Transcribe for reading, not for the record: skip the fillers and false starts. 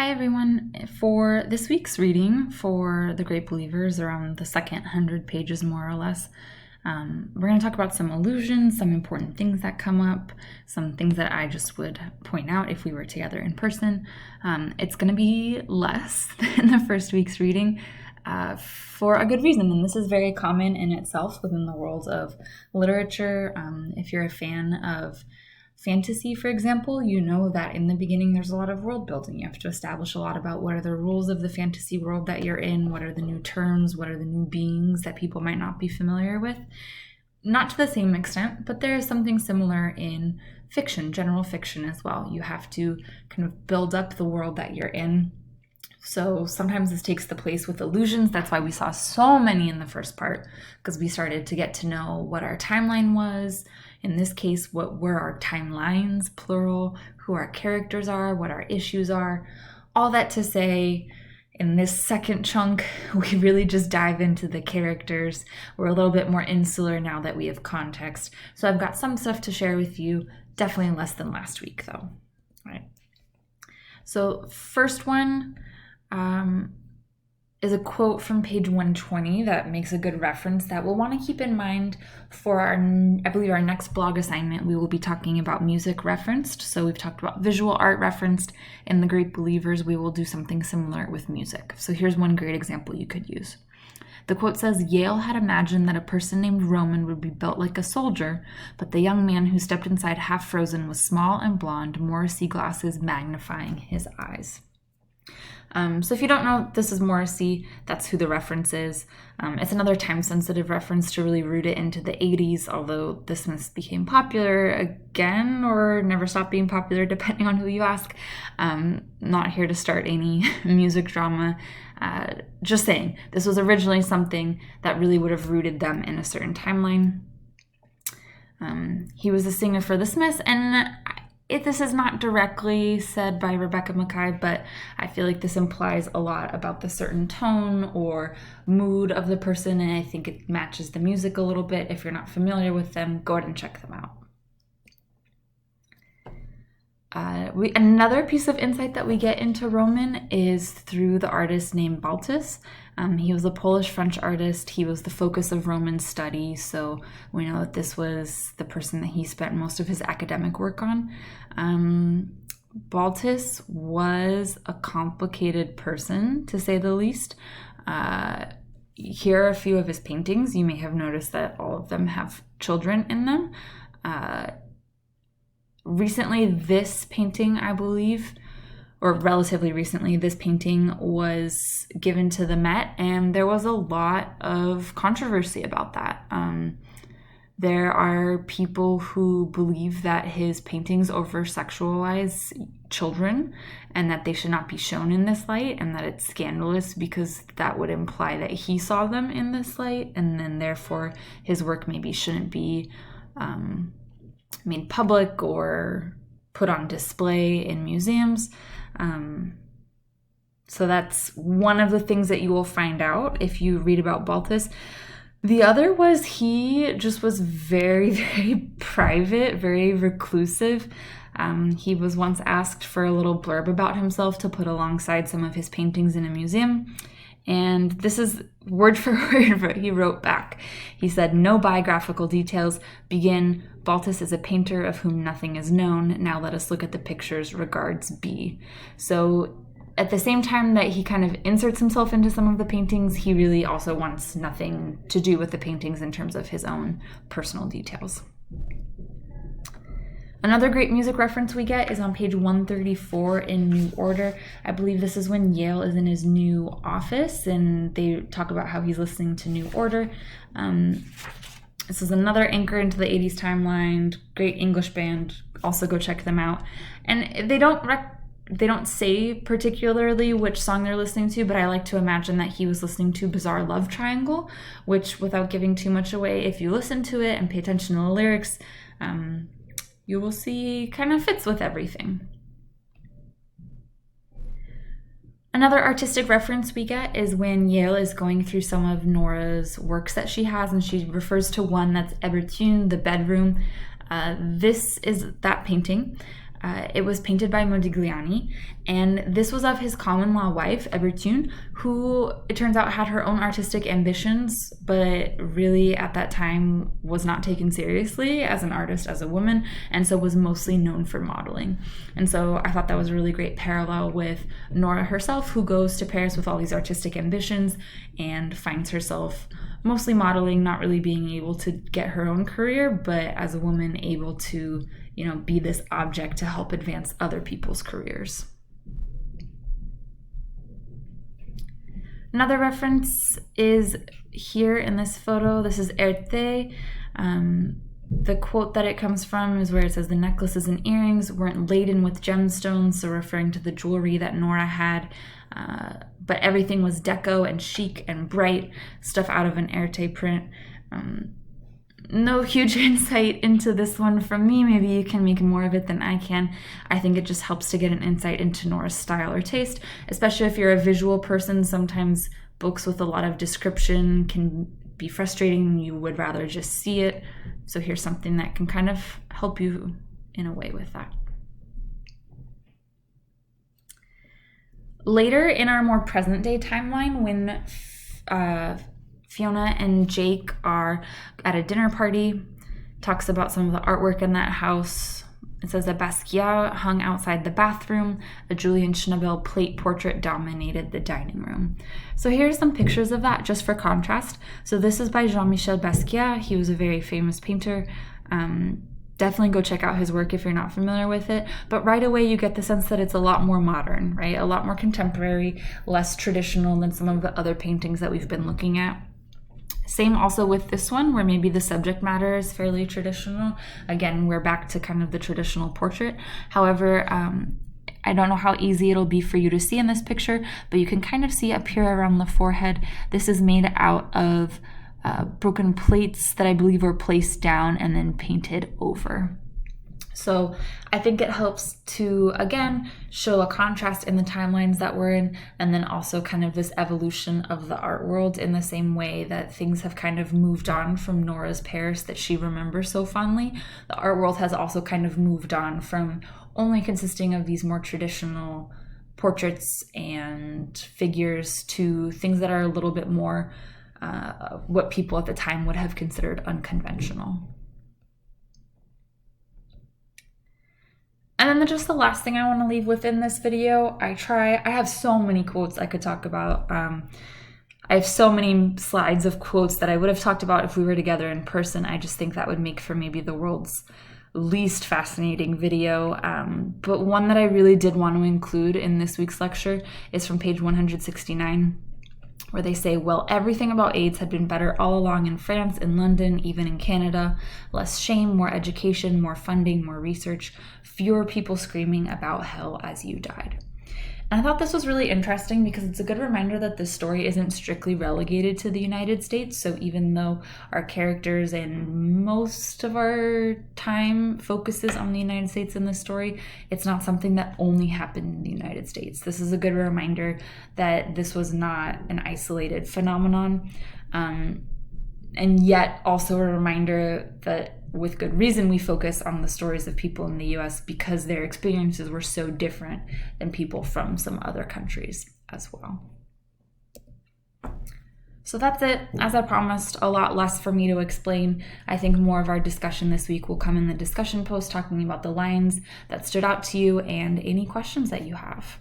Hi everyone. For this week's reading for The Great Believers, around the second 100 pages more or less, we're going to talk about some allusions, some important things that come up, some things that I just would point out if we were together in person. It's going to be less than the first week's reading for a good reason, and this is very common in itself within the world of literature. If you're a fan of fantasy, for example, you know that in the beginning there's a lot of world building. You have to establish a lot about what are the rules of the fantasy world that you're in, what are the new terms, what are the new beings that people might not be familiar with. Not to the same extent, but there is something similar in fiction, general fiction as well. You have to kind of build up the world that you're in. So sometimes this takes the place with allusions. That's why we saw so many in the first part, because we started to get to know what our timeline was. In this case, what were our timelines, plural, who our characters are, what our issues are. All that to say, in this second chunk, we really just dive into the characters. We're a little bit more insular now that we have context. So I've got some stuff to share with you, definitely less than last week though. All right. So first one, is a quote from page 120 that makes a good reference that we'll want to keep in mind for our next blog assignment. We will be talking about music referenced. So we've talked about visual art referenced in The Great Believers. We will do something similar with music. So here's one great example you could use. The quote says, "Yale had imagined that a person named Roman would be built like a soldier, but the young man who stepped inside half frozen was small and blonde, Morrissey glasses magnifying his eyes." So if you don't know, this is Morrissey. That's who the reference is. It's another time-sensitive reference to really root it into the 80s, although the Smiths became popular again or never stopped being popular, depending on who you ask. Not here to start any music drama. Just saying, this was originally something that really would have rooted them in a certain timeline. He was a singer for the Smiths, and this is not directly said by Rebecca Mackay, but I feel like this implies a lot about the certain tone or mood of the person, and I think it matches the music a little bit. If you're not familiar with them, go ahead and check them out. Another piece of insight that we get into Roman is through the artist named Baltus. He was a Polish-French artist. He was the focus of Roman's study, so we know that this was the person that he spent most of his academic work on. Baltus was a complicated person, to say the least. Here are a few of his paintings. You may have noticed that all of them have children in them. Recently, this painting, I believe, or relatively recently, this painting was given to the Met, and there was a lot of controversy about that. There are people who believe that his paintings over-sexualize children and that they should not be shown in this light, and that it's scandalous because that would imply that he saw them in this light, and then therefore his work maybe shouldn't be made public or put on display in museums. So that's one of the things that you will find out if you read about Baltus. The other was he just was very, very private, very reclusive. He was once asked for a little blurb about himself to put alongside some of his paintings in a museum. And this is word for word what he wrote back. He said, "No biographical details. Begin. Baltus is a painter of whom nothing is known. Now let us look at the pictures. Regards, B." So at the same time that he kind of inserts himself into some of the paintings, he really also wants nothing to do with the paintings in terms of his own personal details. Another great music reference we get is on page 134 in New Order. I believe this is when Yale is in his new office, and they talk about how he's listening to New Order. This is another anchor into the 80s timeline. Great English band. Also go check them out. And they don't say particularly which song they're listening to, but I like to imagine that he was listening to Bizarre Love Triangle, which, without giving too much away, if you listen to it and pay attention to the lyrics, you will see kind of fits with everything. Another artistic reference we get is when Yale is going through some of Nora's works that she has, and she refers to one that's Ebertune, the bedroom. This is that painting. It was painted by Modigliani, and this was of his common-law wife, Ebertune, who, it turns out, had her own artistic ambitions, but really at that time was not taken seriously as an artist, as a woman, and so was mostly known for modeling. And so I thought that was a really great parallel with Nora herself, who goes to Paris with all these artistic ambitions and finds herself mostly modeling, not really being able to get her own career, but as a woman able to, be this object to help advance other people's careers. Another reference is here in this photo. This is Erte. The quote that it comes from is where it says, "The necklaces and earrings weren't laden with gemstones," so referring to the jewelry that Nora had, but everything was deco and chic and bright, stuff out of an Erte print. No huge insight into this one from me. Maybe you can make more of it than I can. I think it just helps to get an insight into Nora's style or taste, especially if you're a visual person. Sometimes books with a lot of description can be frustrating. You would rather just see it. So here's something that can kind of help you in a way with that. Later in our more present day timeline, when Fiona and Jake are at a dinner party, talks about some of the artwork in that house. It says that Basquiat hung outside the bathroom. A Julian Schnabel plate portrait dominated the dining room. So here's some pictures of that just for contrast. So this is by Jean-Michel Basquiat. He was a very famous painter. Definitely go check out his work if you're not familiar with it. But right away you get the sense that it's a lot more modern, right? A lot more contemporary, less traditional than some of the other paintings that we've been looking at. Same also with this one, where maybe the subject matter is fairly traditional. Again, we're back to kind of the traditional portrait. However, I don't know how easy it'll be for you to see in this picture, but you can kind of see up here around the forehead, this is made out of broken plates that I believe were placed down and then painted over. So I think it helps to, again, show a contrast in the timelines that we're in, and then also kind of this evolution of the art world in the same way that things have kind of moved on from Nora's Paris that she remembers so fondly. The art world has also kind of moved on from only consisting of these more traditional portraits and figures to things that are a little bit more what people at the time would have considered unconventional. And then just the last thing I want to leave within this video, I have so many quotes I could talk about. I have so many slides of quotes that I would have talked about if we were together in person. I just think that would make for maybe the world's least fascinating video. But one that I really did want to include in this week's lecture is from page 169. Where they say, "Well, everything about AIDS had been better all along in France, in London, even in Canada. Less shame, more education, more funding, more research, fewer people screaming about hell as you died." And I thought this was really interesting because it's a good reminder that this story isn't strictly relegated to the United States. So even though our characters and most of our time focuses on the United States in this story, it's not something that only happened in the United States. This is a good reminder that this was not an isolated phenomenon. And yet also a reminder that with good reason we focus on the stories of people in the US because their experiences were so different than people from some other countries as well. So that's it. As I promised, a lot less for me to explain. I think more of our discussion this week will come in the discussion post talking about the lines that stood out to you and any questions that you have.